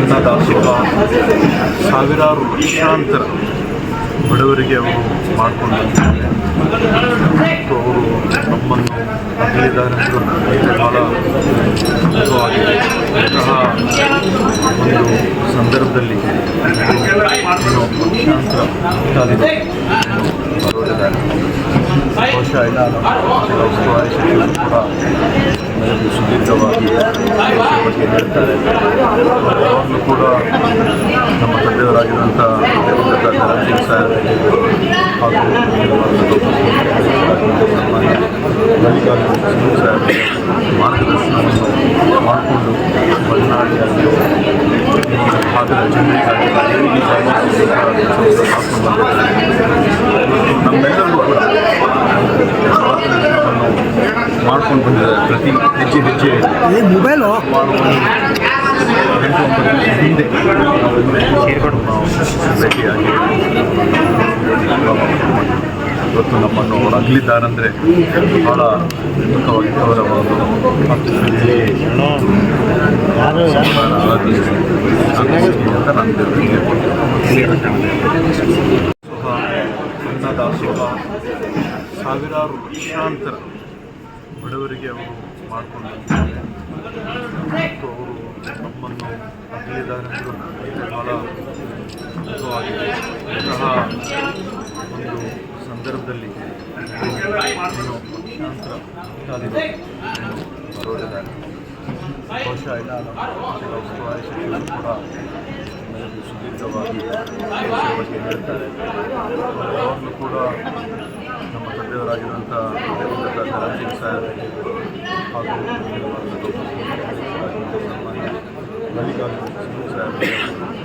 ಅನ್ನದಾಸಿಕ ಸಾವಿರಾರು ಲಕ್ಷಾಂತರ ಬಡವರಿಗೆ ಅವರು ಮಾಡಿಕೊಂಡಿದ್ದಾರೆ. ಅವರು ನಮ್ಮನ್ನು ಅಗಲಿದ್ದಾರೆ ಬಹಳ ದುಃಖವಾಗಿದೆ. ಇಂತಹ ಒಂದು ಸಂದರ್ಭದಲ್ಲಿ ಲಕ್ಷಾಂತರ ಬರೋದಿದ್ದಾರೆ. ಬಹುಶಃ ಇಲ್ಲ ಉಸ್ತುವಾರಿ ಸಚಿವರು ಕೂಡ ಸುದೀರ್ಘವಾಗಿ ಬಗ್ಗೆ ಹೇಳ್ತಾರೆ. ಯಾವಾಗಲೂ ಕೂಡ ನಮ್ಮ ತಂದೆಯವರಾಗಿರುವಂಥ ಧರಂಸಿಂಗ್ ಸಾಹೇಬ್ ಹಾಗೂ ಸನ್ಮಾನ್ಯ ಮಲ್ಲಿಕಾರ್ಜುನ ಸಾಹೇಬ್ ಮಾರ್ಗದರ್ಶನವನ್ನು ಮಾಡಿಕೊಂಡು ಮಲೆನಾಡಿನಲ್ಲಿ ಭಾಗದ ಜನರಿಗಾಗಿ ನಮ್ಮೆಲ್ಲರೂ ಕೂಡ ಮಾಡ್ಕೊಂಡು ಬಂದಿದ್ದಾರೆ. ಪ್ರತಿ ಹೆಜ್ಜೆ ಮೊಬೈಲು ಹಿಂದೆ ನಾವು ಭೇಟಿಯಾಗಿ ಇವತ್ತು ನಮ್ಮನ್ನು ಅವರು ಅಗಲಿದ್ದಾರೆಂದರೆ ಬಹಳ ದುಃಖವಾಗಿದೆ. ಅವರ ಅಂತ ಅನ್ನದಾಸಿಕ ಸಾವಿರಾರು ಲಕ್ಷಾಂತರ ಬಡವರಿಗೆ ಅವರು ಮಾಡಿಕೊಂಡಿದ್ದಾರೆ. ಅವರು ನಮ್ಮನ್ನು ಅಗಲಿದ್ದಾರೆ ಬಹಳ ದುಃಖವಾಗಿದೆ. ಇಂತಹ ಒಂದು ಸಂದರ್ಭದಲ್ಲಿ ಲಕ್ಷಾಂತರ ಬರೋದಿದ್ದಾರೆ. ಬಹುಶಃ ಇಲ್ಲ ಉಸ್ತುವಾರಿ ಸಚಿವರು ಕೂಡ ಸುದೀರ್ಘವಾಗಿ ಬಗ್ಗೆ ಹೇಳ್ತಾರೆ. ಯಾವಾಗಲೂ ಕೂಡ ನಮ್ಮ ತಂದೆಯವರಾಗಿರುವಂಥ ಧರಂಸಿಂಗ್ ಸಾಹೇಬ್ ಹಾಗೂ ಸನ್ಮಾನ್ಯ ಮಲ್ಲಿಕಾರ್ಜುನ ಸಾಹೇಬ್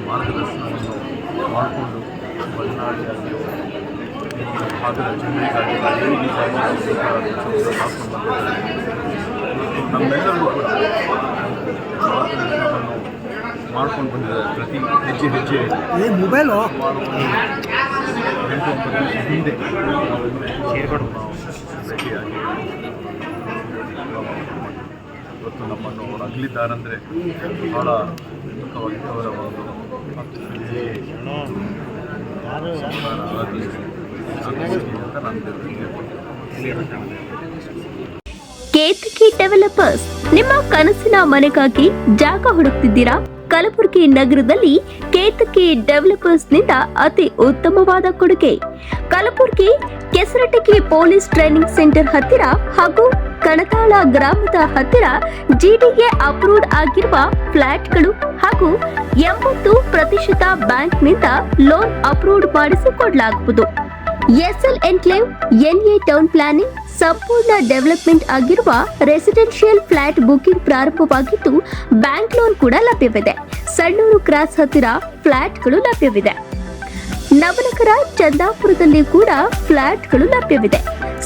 ಮಾರ್ಗದರ್ಶನವನ್ನು ಮಾಡಿಕೊಂಡು ಮಲೆನಾಡಿನಲ್ಲಿ ಭಾಗದ ಜನರಿಗಾಗಿ ಹಾಕೊಂಡು ನಮ್ಮೆಲ್ಲರೂ ಕೂಡ ಮಾಡ್ಕೊಂಡು ಬಂದಿದ್ದಾರೆ. ಪ್ರತಿ ಹೆಜ್ಜೆ ಮೊಬೈಲು 8-9 ಹಿಂದೆ ನಾವು ಭೇಟಿಯಾಗಿ ಇವತ್ತು ನಮ್ಮನ್ನು ಅವರು ಅಗಲಿದ್ದಾರೆಂದರೆ ಬಹಳ ದುಃಖವಾಗಿದೆ. ಅವರ ಅಂತ ನಾನು ಕೇತಕಿ ಡೆವಲಪರ್ಸ್ ನಿಮ್ಮ ಕನಸಿನ ಮನೆಗಾಗಿ ಜಾಗ ಹುಡುಕ್ತಿದ್ದೀರಾ? ಕಲಬುರಗಿ ನಗರದಲ್ಲಿ ಕೇತಕಿ ಡೆವಲಪರ್ಸ್ನಿಂದ ಅತಿ ಉತ್ತಮವಾದ ಕೊಡುಗೆ. ಕಲಬುರಗಿ ಕೆಸರಟಗಿ ಪೊಲೀಸ್ ಟ್ರೈನಿಂಗ್ ಸೆಂಟರ್ ಹತ್ತಿರ ಹಾಗೂ ಕಣತಾಳ ಗ್ರಾಮದ ಹತ್ತಿರ ಜಿಡಿಎ ಅಪ್ರೂವ್ಡ್ ಆಗಿರುವ ಫ್ಲಾಟ್ಗಳು ಹಾಗೂ 80% ಬ್ಯಾಂಕ್ನಿಂದ ಲೋನ್ ಅಪ್ರೂವ್ಡ್ ಮಾಡಿಸಿಕೊಡಲಾಗುವುದು. SL Enclave, NA town planning, ಸಂಪೂರ್ಣ ಡೆವಲಪ್ಮೆಂಟ್ ಆಗಿರುವ ರೆಸಿಡೆನ್ಷಿಯಲ್ ಫ್ಲಾಟ್ ಬುಕಿಂಗ್ ಪ್ರಾರಂಭವಾಗಿದ್ದು ಬ್ಯಾಂಕ್ ಲೋನ್ ಕೂಡ ಲಭ್ಯವಿದೆ. ಸಣ್ಣೂರು ಕ್ರಾಸ್ ಹತ್ತಿರ ಫ್ಲಾಟ್ಗಳು ಲಭ್ಯವಿದೆ. ನವನಗರ ಚಂದಾಪುರದಲ್ಲಿ ಕೂಡ ಫ್ಲಾಟ್ಗಳು ಲಭ್ಯವಿದೆ.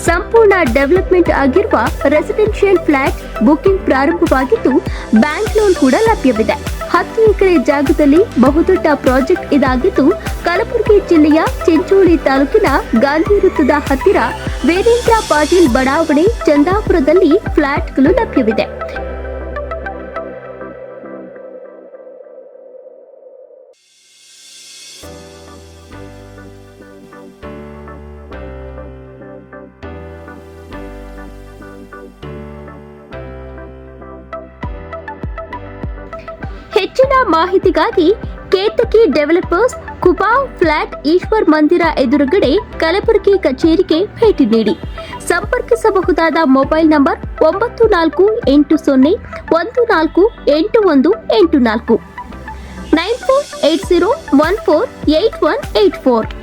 ಸಂಪೂರ್ಣ ಡೆವಲಪ್ಮೆಂಟ್ ಆಗಿರುವ ರೆಸಿಡೆನ್ಷಿಯಲ್ ಫ್ಲಾಟ್ ಬುಕಿಂಗ್ ಪ್ರಾರಂಭವಾಗಿದ್ದು ಬ್ಯಾಂಕ್ ಲೋನ್ ಕೂಡ ಲಭ್ಯವಿದೆ. 10 ಎಕರೆ ಜಾಗದಲ್ಲಿ ಬಹುದೊಡ್ಡ ಪ್ರಾಜೆಕ್ಟ್ ಇದಾಗಿದ್ದು ಕಲಬುರಗಿ ಜಿಲ್ಲೆಯ ಚಿಂಚೋಳಿ ತಾಲೂಕಿನ ಗಾಂಧಿ ವೃತ್ತದ ಹತ್ತಿರ ವೀರೇಂದ್ರ ಪಾಟೀಲ್ ಬಡಾವಣೆ ಚಂದಾಪುರದಲ್ಲಿ ಫ್ಲಾಟ್ಗಳು ಲಭ್ಯವಿದೆ. ಹೆಚ್ಚಿನ ಮಾಹಿತಿಗಾಗಿ ಕೇತಕಿ ಡೆವಲಪರ್ಸ್, ಕುಪಾವ್ ಫ್ಲಾಟ್, ಈಶ್ವರ್ ಮಂದಿರ ಎದುರುಗಡೆ ಕಲಬುರಗಿ ಕಚೇರಿಗೆ ಭೇಟಿ ನೀಡಿ. ಸಂಪರ್ಕಿಸಬಹುದಾದ ಮೊಬೈಲ್ ನಂಬರ್ 9480148184 9480148184.